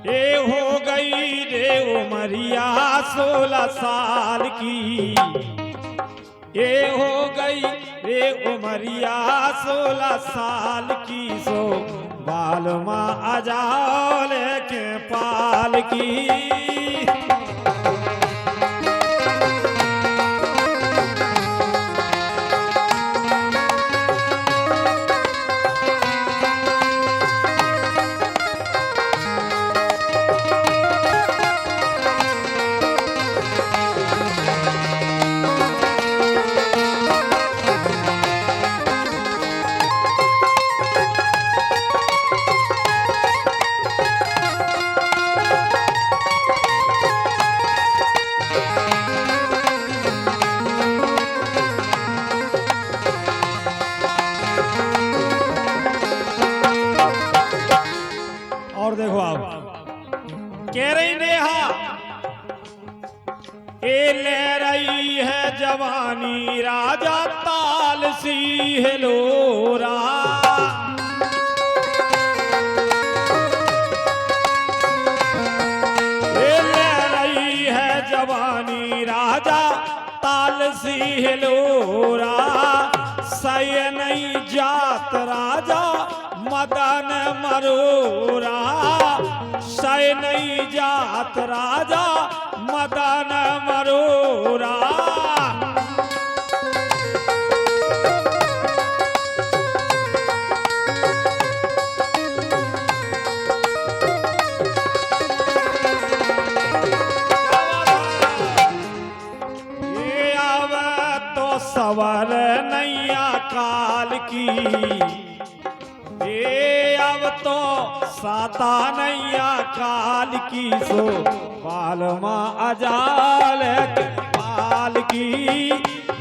ये हो गई रे उमरिया 16 साल की, ये हो गई रे उमरिया 16 साल की, सो बाल माँ अजाल के पाल की। और देखो आप कह रही नेहा, ए ले रही है जवानी राजा ताल सी है लोरा, ए ले रही है जवानी राजा ताल सी है लोरा, सही नहीं जात राजा मदन मरोरा, सही नहीं जात राजा मदन मरोरा। ये आवे तो सवर नैया काल की, ये अब तो साता नैया काल की, सो बाल माँ अजाल के पाल की,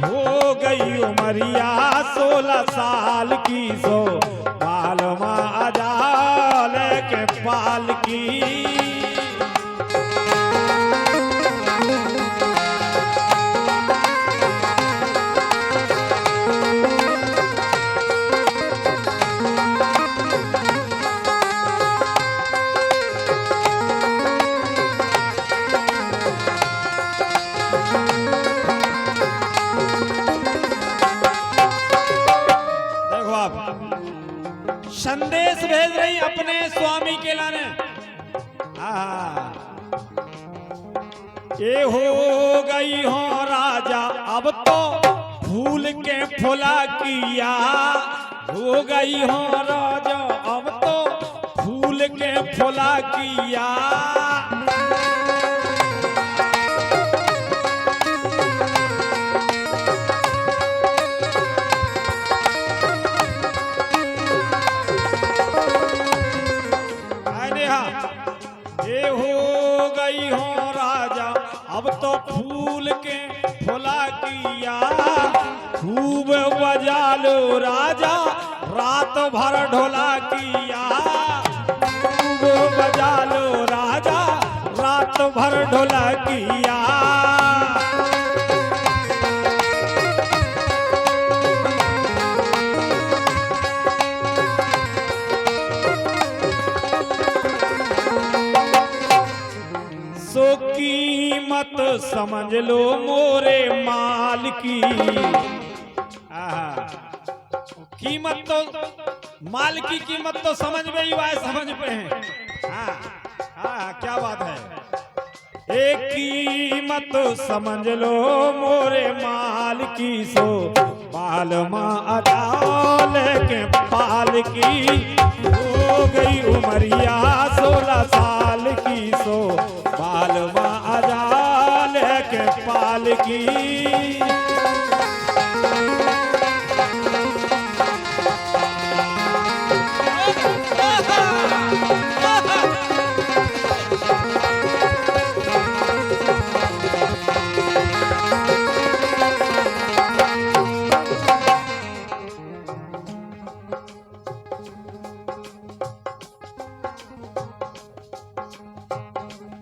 हो गई उमरिया 16 साल की, सो बाल माँ अजाल के पाल की। संदेश भेज रही अपने स्वामी के लाने, ये हो गई हो राजा अब तो फूल के फुला किया, हो गई हो राजा अब तो फूल के फुला किया। ये हो गई हो राजा अब तो फूल के फुला किया, खूब बजा लो राजा रात भर ढोला किया, खूब बजा लो राजा रात भर ढोला किया। सो कीमत समझ लो मोरे माल की, कीमत तो माल की कीमत तो समझ में ही आए, समझ पे है। क्या बात है, एक कीमत समझ लो मोरे माल की, सो बाल माँ अजाल के पाल की, हो गई उमरिया 16 साल की, सो बाल माँ अजाल के पाल की।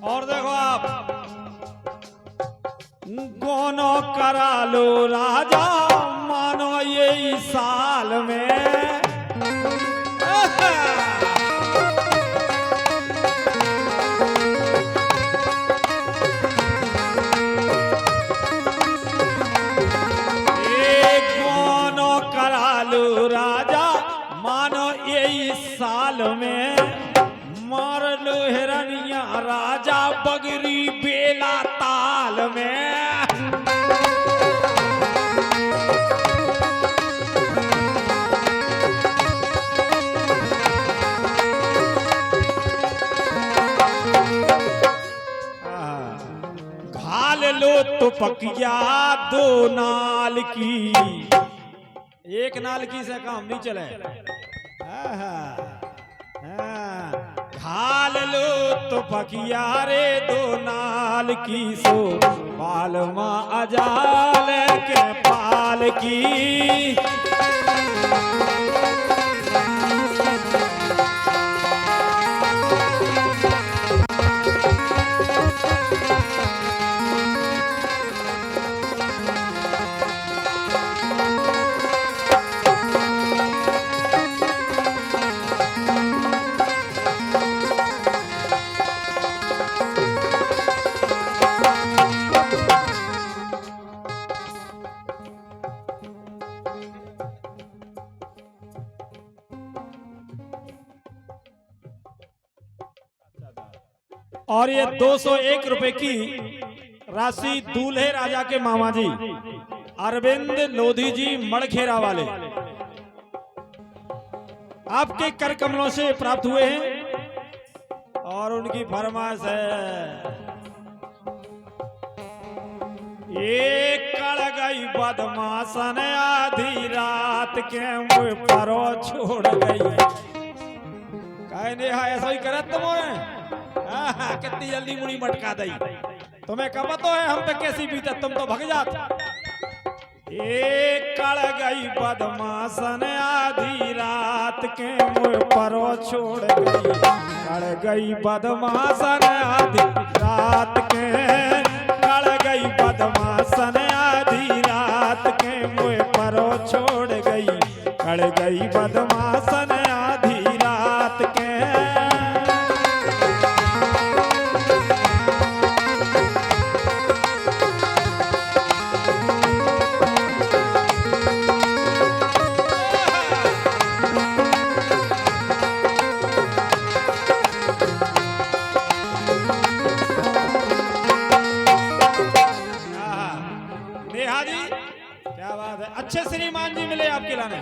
और देखो आप गोनो करा लो राजा मानो ये साल में, राजा बगरी बेला ताल में। घाल लो तो पकिया दो नाल की, एक नाल की से काम नहीं चले। घाल लो तो पकिया रे दो नाल की, सो बाल माँ अजाल के पाल की। और ये 201 रुपए की राशि दूल्हे राजा के मामा जी अरविंद लोधी जी मड़खेरा वाले आपके कर कमलों से प्राप्त हुए हैं। और उनकी फरमाइश है, ये कड़ गई बदमाशन आधी रात के मुँह परो छोड़ गई। कहने ऐसा ही करत तुम कितनी जल्दी मुड़ी मटका दई, तुम्हें कब तो है हम पे कैसी बीतत, तुम तो भग जात। एक कड़ गई बदमाशन आधी रात के मुँह परो छोड़ गई। कड़ गई बदमाशन आधी रात के, कड़ गई बदमाशन आधी रात के मुँह परो छोड़ गई। कड़ गई बदमाशन आधी रात के। अच्छे श्रीमान जी मिले आपके लाने।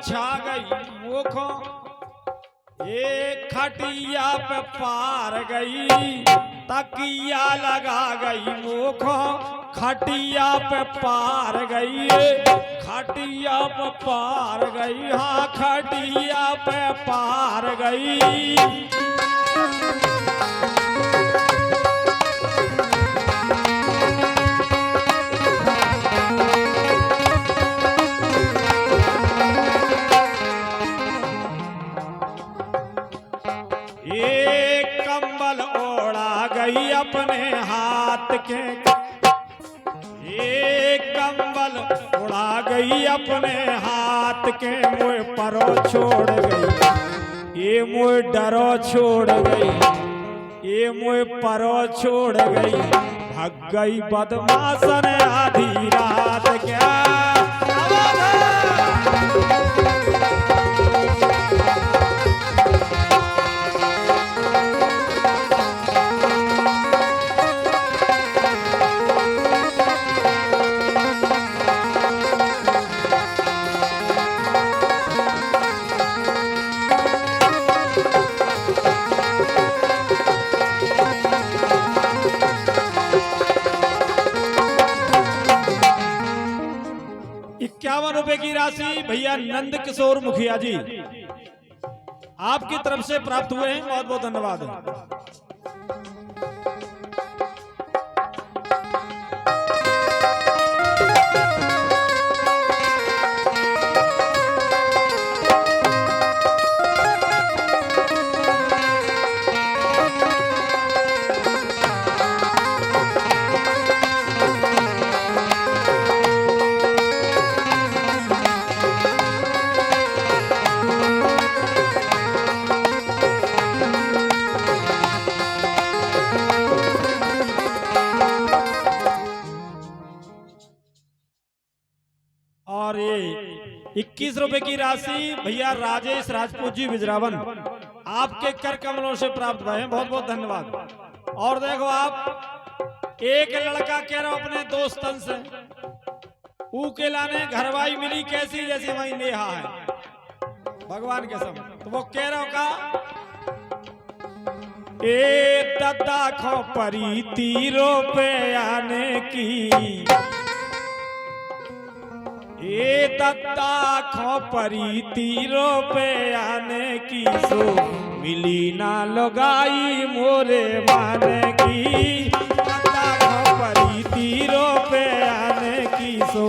छा गई मुखो एक खटिया पे पार गई, तकिया लगा गई मुखो खटिया पे पार गई। खटिया पे पार गई, हाँ खटिया पे पार गई। अपने हाथ के एक कंबल उड़ा गई, अपने हाथ के मुँह परो छोड़ गई। ये मुँह डरो छोड़ गई, ये मुँह परो छोड़ गई। भाग गई बदमाशन आधी रात क्या। ₹51 की राशि भैया नंद किशोर मुखिया जी आपकी तरफ से प्राप्त हुए हैं। बहुत बहुत धन्यवाद। 21 रुपए की राशि भैया राजेश राजपूत जी बिजरावन आपके कर कमलों से प्राप्त हुए हैं, बहुत बहुत धन्यवाद। और देखो आप, एक लड़का कह रहा अपने दोस्तन से ऊ के लाने घरवाई मिली कैसी जैसी वही नेहा है भगवान के सम, तो वो कह रहा का ए दद्दा खो परी तीरों पे आने की, ए दद्दा खो परी तीरों पे आने की, सो मिली ना लगाई मोरे माने की, दद्दा खो परी तीरों पे आने की, सो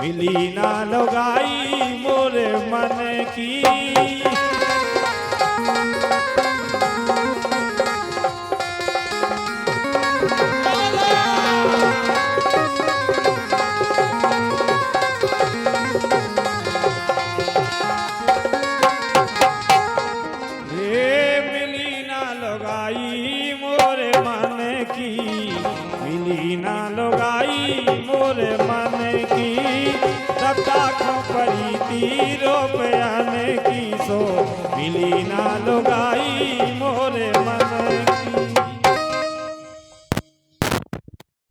मिली ना लगाई मोरे मन की। मिली ना लगाई मोरे मन की, दद्दा खो परी तीरों पे आने की, सो मिली ना लगाई